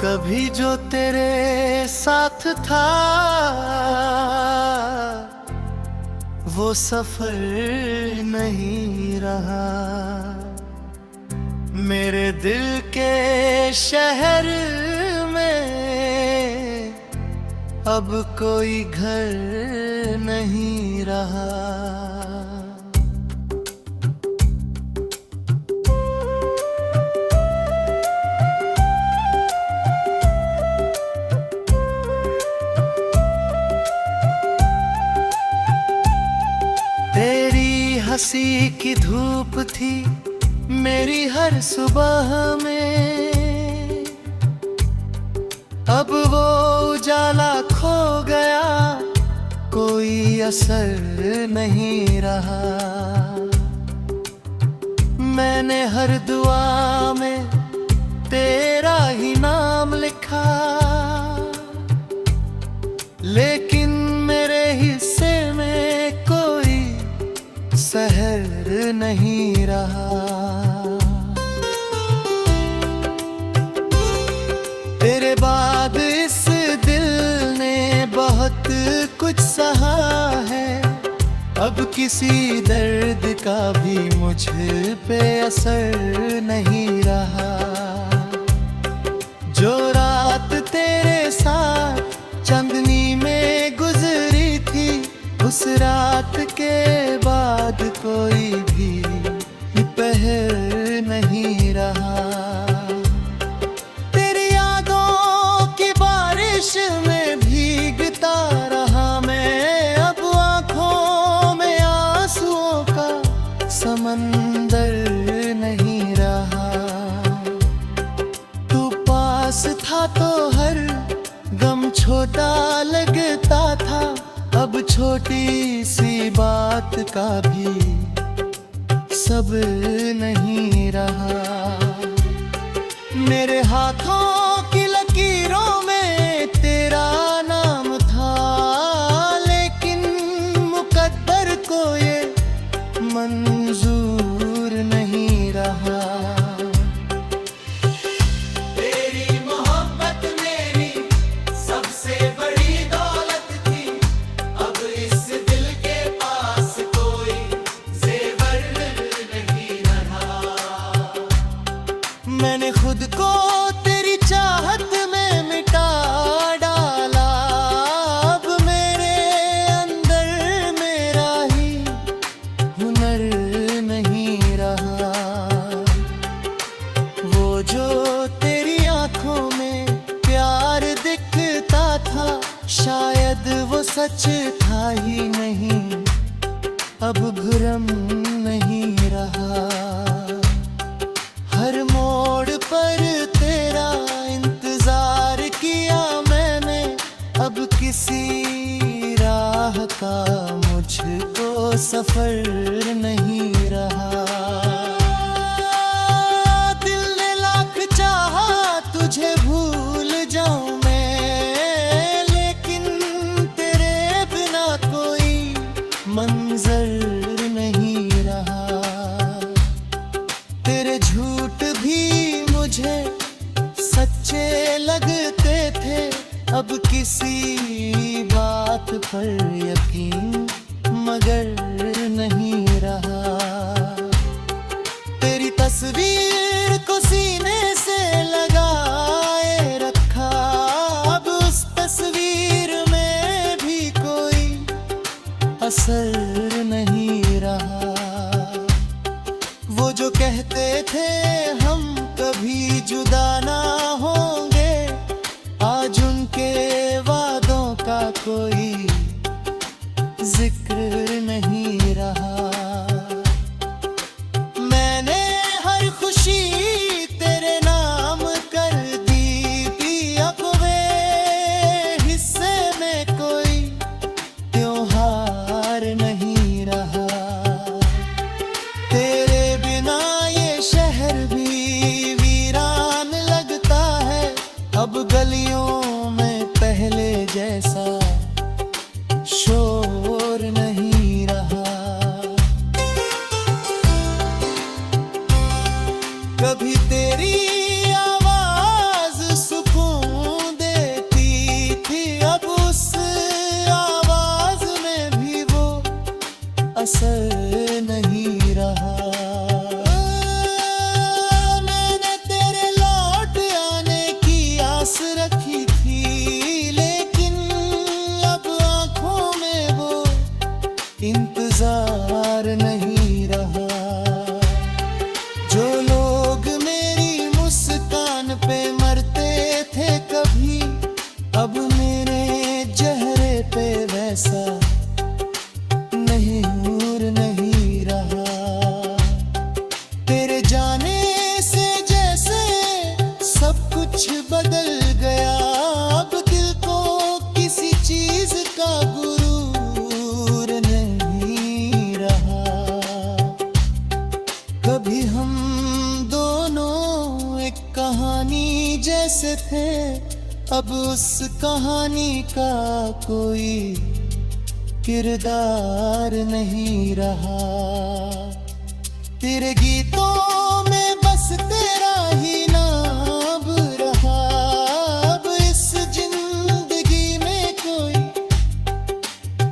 कभी जो तेरे साथ था वो सफर नहीं रहा। मेरे दिल के शहर में अब कोई घर नहीं रहा। तेरी हंसी की धूप थी मेरी हर सुबह में, अब वो उजाला खो गया कोई असर नहीं रहा। मैंने हर दुआ में तेरा ही नाम लिखा, लेकिन मेरे हिस्से में कोई सहर नहीं रहा। तेरे बाद इस दिल ने बहुत कुछ सहा है, अब किसी दर्द का भी मुझ पे असर नहीं रहा। जो रात तेरे साथ चांदनी में गुजरी थी, उस रात के बाद कोई भी पहर नहीं रहा। तेरी यादों की बारिश में भीगता रहा मैं, अब आंखों में आंसुओं का समंदर नहीं रहा। तू पास था तो हर गम छोटा लगता था, अब छोटी सी बात का भी सब्र नहीं रहा। मेरे हाथों की लकीरों में तेरा नाम था, लेकिन मुकद्दर को ये मंजूर नहीं रहा। मैंने खुद को तेरी चाहत में मिटा डाला, अब मेरे अंदर मेरा ही हुनर नहीं रहा। वो जो तेरी आंखों में प्यार दिखता था, शायद वो सच था ही नहीं, अब भ्रम नहीं रहा। हर मोड़ पर तेरा इंतजार किया मैंने, अब किसी राह का मुझको सफर नहीं रहा। दिल ने लाख चाहा तुझे भूल जाऊं मैं, लेकिन तेरे बिना कोई मंजर नहीं रहा। तेरे झूठ भी मुझे सच्चे लगते थे, अब किसी बात पर यकीन मगर नहीं रहा। तेरी तस्वीर को सीने से लगाए रखा, अब उस तस्वीर में भी कोई असर नहीं रहा। वो जो कहते थे हम कभी जुदा ना होंगे, आज उनके वादों का कोई जिक्र नहीं रहा। मैंने हर खुशी तेरे नाम कर दी थी, अब वे हिस्से में कोई त्योहार नहीं रहा। तेरे बिना ये शहर भी कभी तेरी आवाज सुकून देती थी, अब उस आवाज में भी वो असर नहीं रहा। मैंने तेरे लौट आने की आस रखी थी, लेकिन अब आंखों में वो इंतजार नहीं रहा। जो लोग मेरी मुस्कान पे मरते थे कभी, अब मेरे चेहरे पे वैसा नहीं नूर नहीं रहा। तेरे जाने से जैसे सब कुछ बदल गया, अब दिल को किसी चीज का गुरूर नहीं रहा। कभी हम दोनों एक कहानी जैसे थे, अब उस कहानी का कोई किरदार नहीं रहा। तेरे गीतों में बस तेरा ही नाम रहा, अब इस जिंदगी में कोई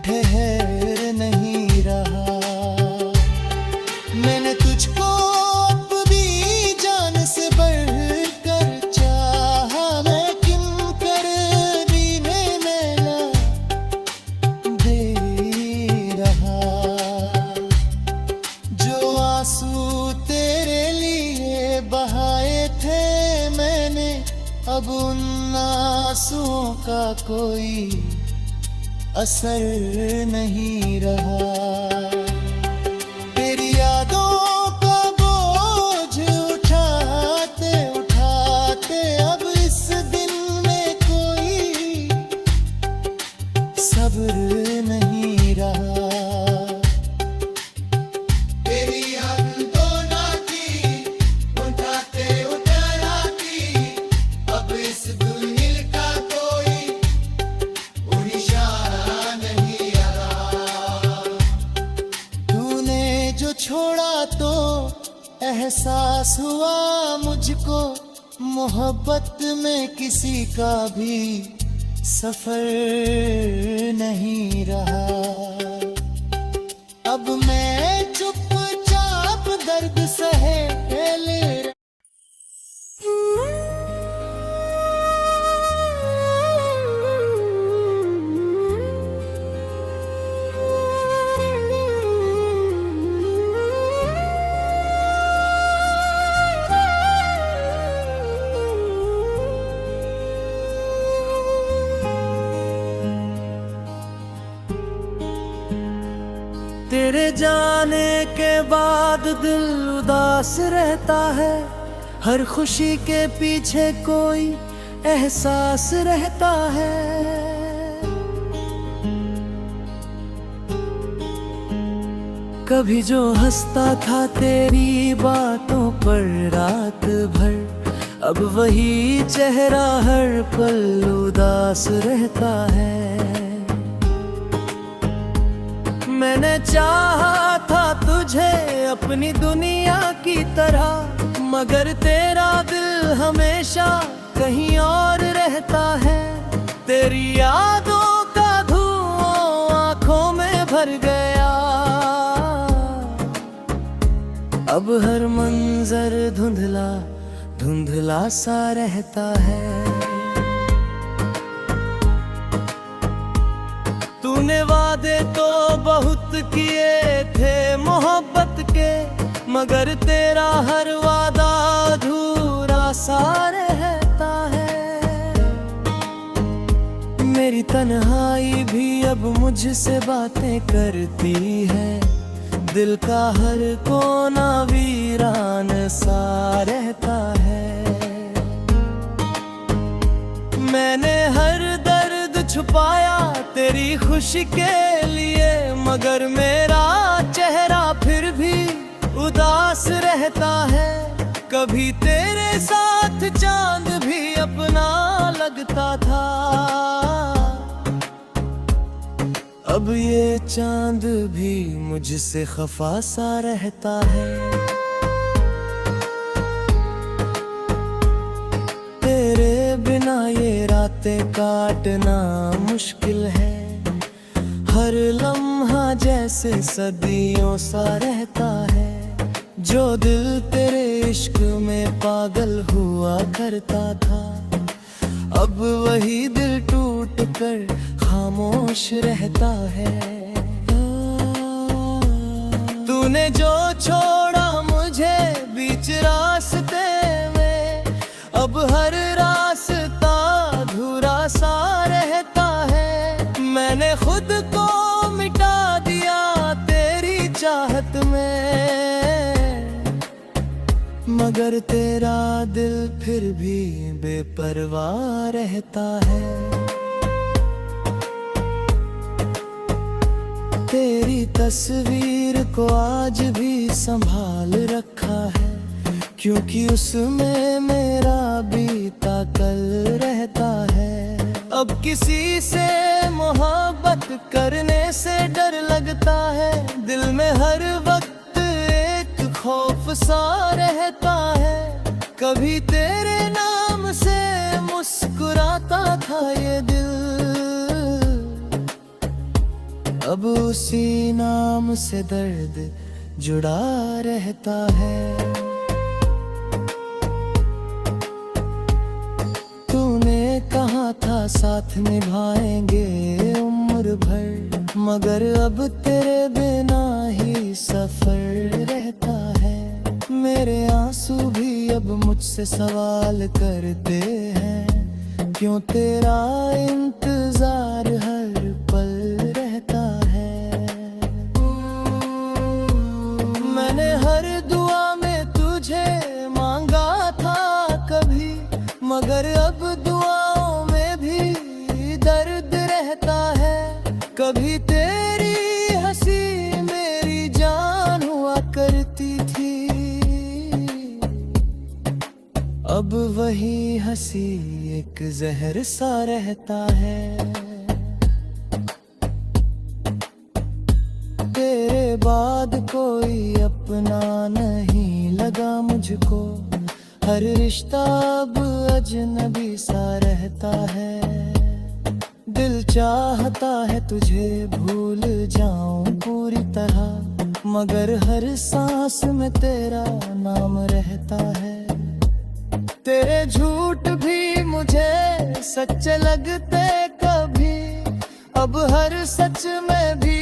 ठहर नहीं रहा। मैंने तुझको अपनी जान से बढ़कर चाहा, लेकिन करनी में मैला दे रहा। जो आंसू तेरे लिए बहाए थे मैंने, अब उन आंसुओं का कोई असर नहीं रहा। तेरी यादों का बोझ उठाते उठाते अब इस दिल में कोई सब्र नहीं रहा। तेरी यादों ना थी उठाते उठाती, अब इस दिल का कोई निशान नहीं रहा। तूने जो छोड़ा तो एहसास हुआ मुझको, मोहब्बत में किसी का भी सफर नहीं रहा। अब मैं चुपचाप दर्द सहे ले तेरे जाने के बाद दिल उदास रहता है, हर खुशी के पीछे कोई एहसास रहता है। कभी जो हंसता था तेरी बातों पर रात भर, अब वही चेहरा हर पल उदास रहता है। मैंने चाहा था तुझे अपनी दुनिया की तरह, मगर तेरा दिल हमेशा कहीं और रहता है। तेरी यादों का धुआं आंखों में भर गया, अब हर मंजर धुंधला धुंधला सा रहता है। तूने वादे तो बहुत किए थे मोहब्बत के, मगर तेरा हर वादा अधूरा सा रहता है। मेरी तन्हाई भी अब मुझसे बातें करती है, दिल का हर कोना वीरान सा रहता है। मैंने हर दर्द छुपाया तेरी खुशी के लिए, मगर मेरा चेहरा फिर भी उदास रहता है। कभी तेरे साथ चांद भी अपना लगता था, अब ये चांद भी मुझसे खफा सा रहता है। रातें काटना मुश्किल है, हर लम्हा जैसे सदियों सा रहता है। जो दिल तेरे इश्क में पागल हुआ करता था, अब वही दिल टूट कर खामोश रहता है। तूने जो छोड़ा मुझे बीच रास्ते में, अब हर रास्ता अधूरा सा रहता है। मैंने खुद को मिटा दिया तेरी चाहत में, मगर तेरा दिल फिर भी बेपरवाह रहता है। तेरी तस्वीर को आज भी संभाल रखा है, क्योंकि उसमें मेरा बीता कल रहता है। अब किसी से मोहब्बत करने से डर लगता है, दिल में हर वक्त एक खौफ सा रहता है। कभी तेरे नाम से मुस्कुराता था ये दिल, अब उसी नाम से दर्द जुड़ा रहता है। तूने कहा था साथ निभाएंगे उम्र भर, मगर अब तेरे बिना ही सफर रहता है। मेरे आंसू भी अब मुझसे सवाल करते हैं, क्यों तेरा इंतजार हर पल रहता है। मैंने हर दुआ में तुझे मांगा था कभी, मगर अब दुआओं में भी दर्द रहता है। कभी तेरी हंसी मेरी जान हुआ करती थी, अब वही हंसी एक जहर सा रहता है। तेरे बाद कोई अपना नहीं लगा मुझको, हर रिश्ता अब अजनबी सा रहता है। दिल चाहता है तुझे भूल जाऊं पूरी तरह, मगर हर सांस में तेरा नाम रहता है। तेरे झूठ भी मुझे सच लगते कभी, अब हर सच में भी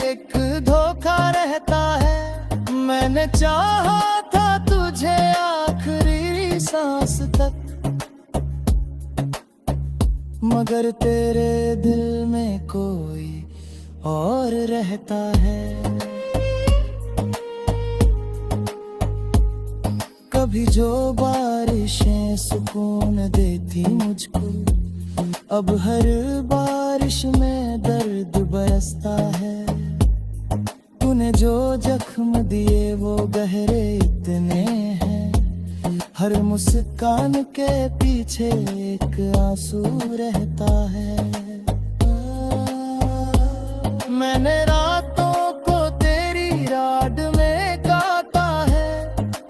एक धोखा रहता है। मैंने चाहा था तुझे आखिरी सांस तक, मगर तेरे दिल में कोई और रहता है। कभी जो बारिशें सुकून देती मुझको, अब हर बारिश में दर्द बरसता है। तूने जो जख्म दिए वो गहरे इतने हैं, हर मुस्कान के पीछे एक आंसू रहता है। मैंने रातों को तेरी राड में काटा है,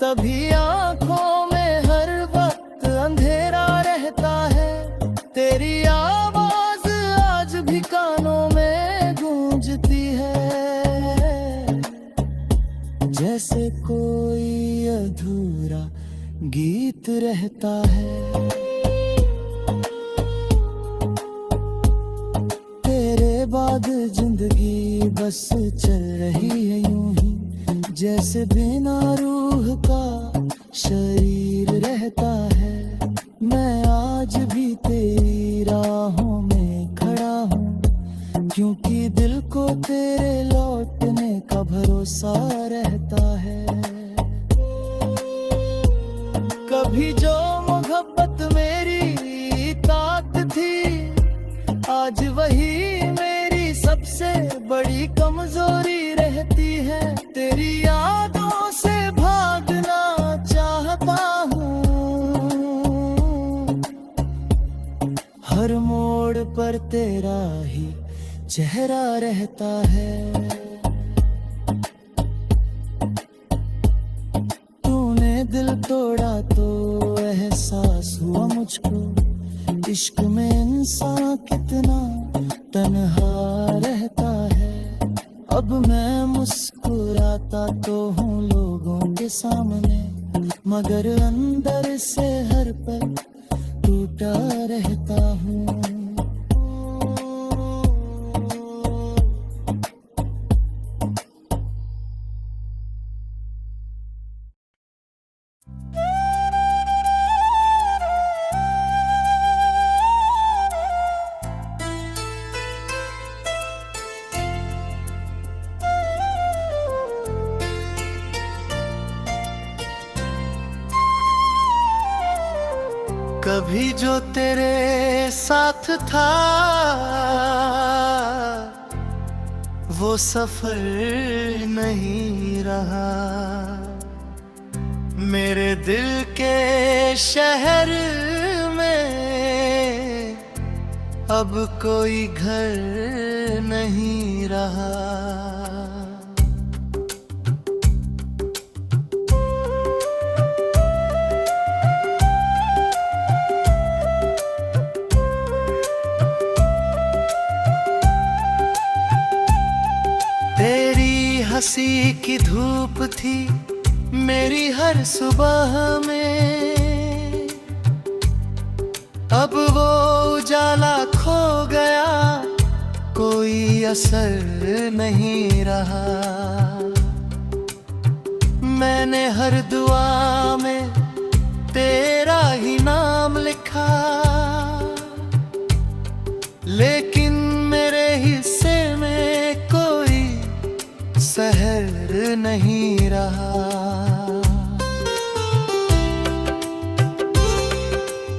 तभी आंखों में हर वक्त अंधेरा रहता है। तेरी आवाज आज भी कानों में गूंजती है, जैसे कोई अधूरा गीत रहता है। तेरे बाद जिंदगी बस चल रही है यूं ही, जैसे बिना रूह का शरीर रहता है। मैं आज भी तेरी राहों में खड़ा हूँ, क्योंकि दिल को तेरे लौटने का भरोसा रहता है। कभी जो मोहब्बत मेरी ताकत थी, आज वही मेरी सबसे बड़ी कमजोरी रहती है। तेरी यादों से भागना चाहता हूँ, हर मोड़ पर तेरा ही चेहरा रहता है। तूने दिल तोड़ा तो एहसास हुआ मुझको, इश्क में इंसान कितना तन्हा रहता है। अब मैं मुस्कुराता तो हूँ लोगों के सामने, मगर अंदर से हर पल टूटा रहता हूँ। कभी जो तेरे साथ था वो सफर नहीं रहा। मेरे दिल के शहर में अब कोई घर नहीं रहा। हंसी की धूप थी मेरी हर सुबह में, अब वो उजाला खो गया, कोई असर नहीं रहा। मैंने हर दुआ में तेरा ही नाम लिखा, लेकिन मेरे हिस्से में कोई सहर नहीं रहा।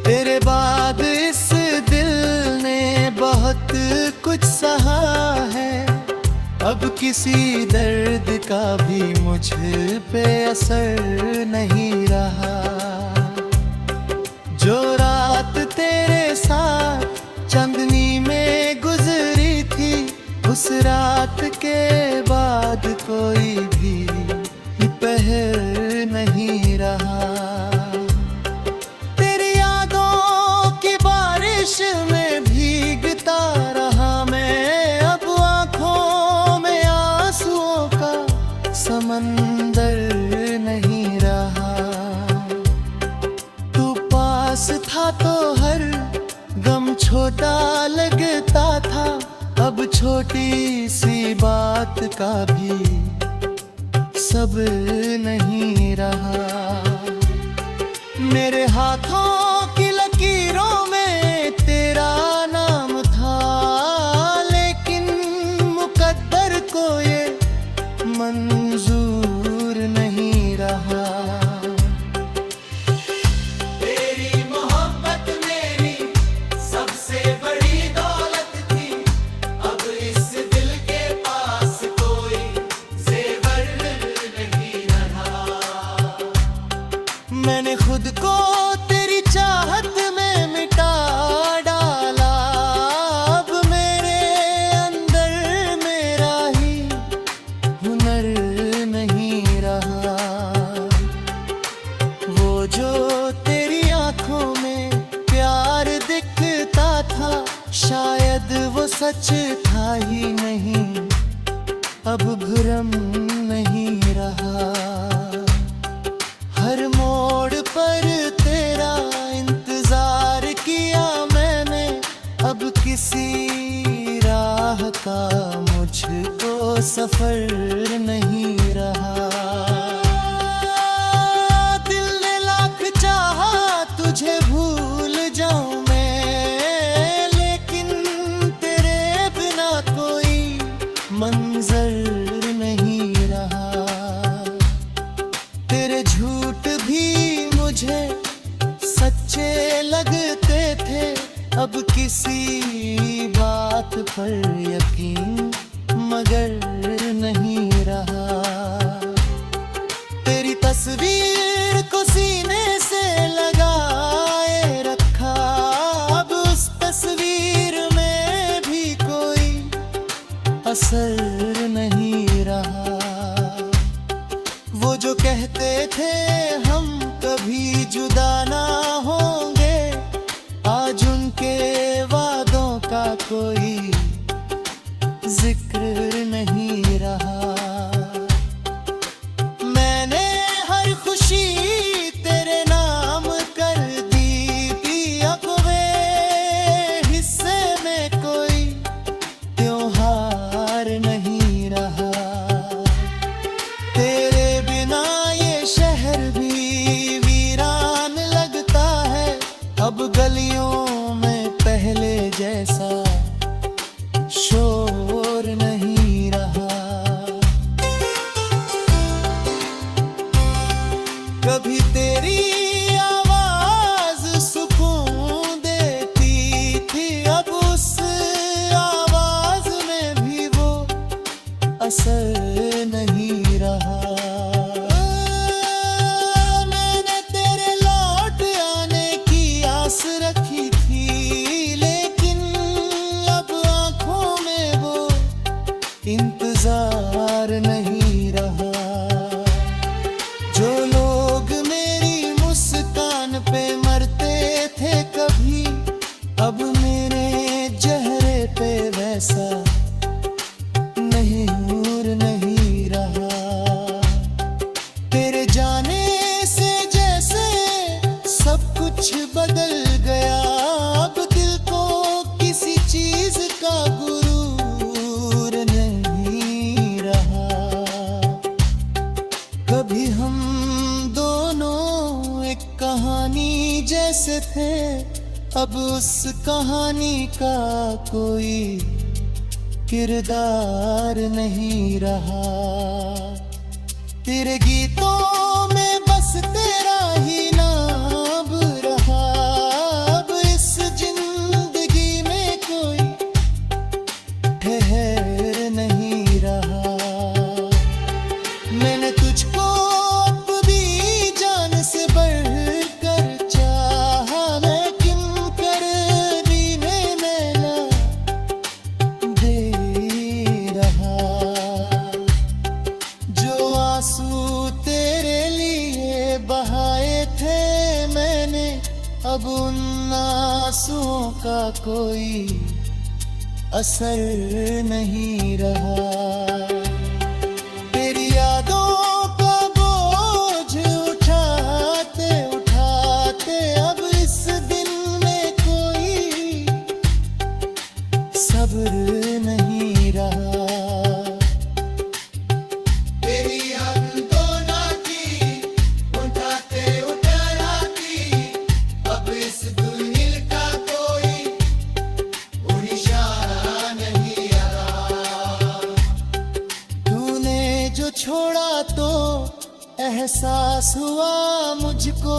तेरे बाद इस दिल ने बहुत कुछ सहा है, अब किसी दर्द का भी मुझ पे असर नहीं रहा। जो रात तेरे साथ चांदनी में गुजरी थी, उस रात के बाद कोई भी पहर नहीं रहा। तेरी यादों की बारिश में भीगता रहा मैं, अब आंखों में आंसुओं का समंदर नहीं रहा। तू पास था तो हर गम छोटा लगता था, अब छोटी सी बात का भी सब्र नहीं रहा। मेरे हाथों की लकीरों में तेरा नाम था, लेकिन मुकद्दर को ये मंजूर नहीं रहा। तेरी मोहब्बत मेरी सबसे बड़ी दौलत थी, अब इस दिल के पास कोई जेवर नहीं रहा। मैंने खुद को तेरी चाहत में मिटा डाला, अब मेरे अंदर मेरा ही हुनर नहीं रहा। वो जो तेरी आंखों में प्यार दिखता था, शायद वो सच था ही नहीं, अब भ्रम नहीं रहा। हर मोड़ पर तेरा इंतजार किया मैंने, अब किसी राह का मुझको सफर नहीं रहा। दिल ने लाख चाहा तुझे भूल जाऊं मैं, लेकिन तेरे बिना कोई मंजर नहीं रहा। तेरे झूठ भी मुझे सच्चे लगते थे, अब किसी बात पर यकीन मगर नहीं रहा। तेरी तस्वीर को सीने से लगाए रखा, अब उस तस्वीर में भी कोई असर नहीं रहा। वो जो कहते थे हम कभी जुदा ना होंगे, आज उनके जैसे थे, अब उस कहानी का कोई किरदार नहीं रहा। तेरे गीतों में बस तेरा ही नाम रहा। अब इस जिंदगी में कोई ठहर नहीं रहा। मैंने तुझको अब भी जान से बढ़कर चाहा, लेकिन करने में ना दे रहा। जो आंसू तेरे लिए बहाए थे मैंने, अब उन आंसुओं का कोई असर नहीं रहा। तेरी यादों का बोझ उठाते उठाते अब इस दिल में कोई सब्र नहीं रहा। तेरी यादों ना की उठाते उठाती, अब इस दिल का कोई निशान नहीं रहा। तूने जो छोड़ा तो एहसास हुआ मुझको,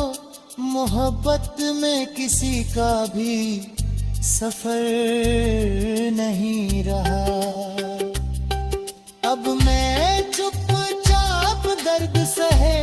मोहब्बत में किसी का भी सफर नहीं रहा। अब मैं चुपचाप दर्द सहे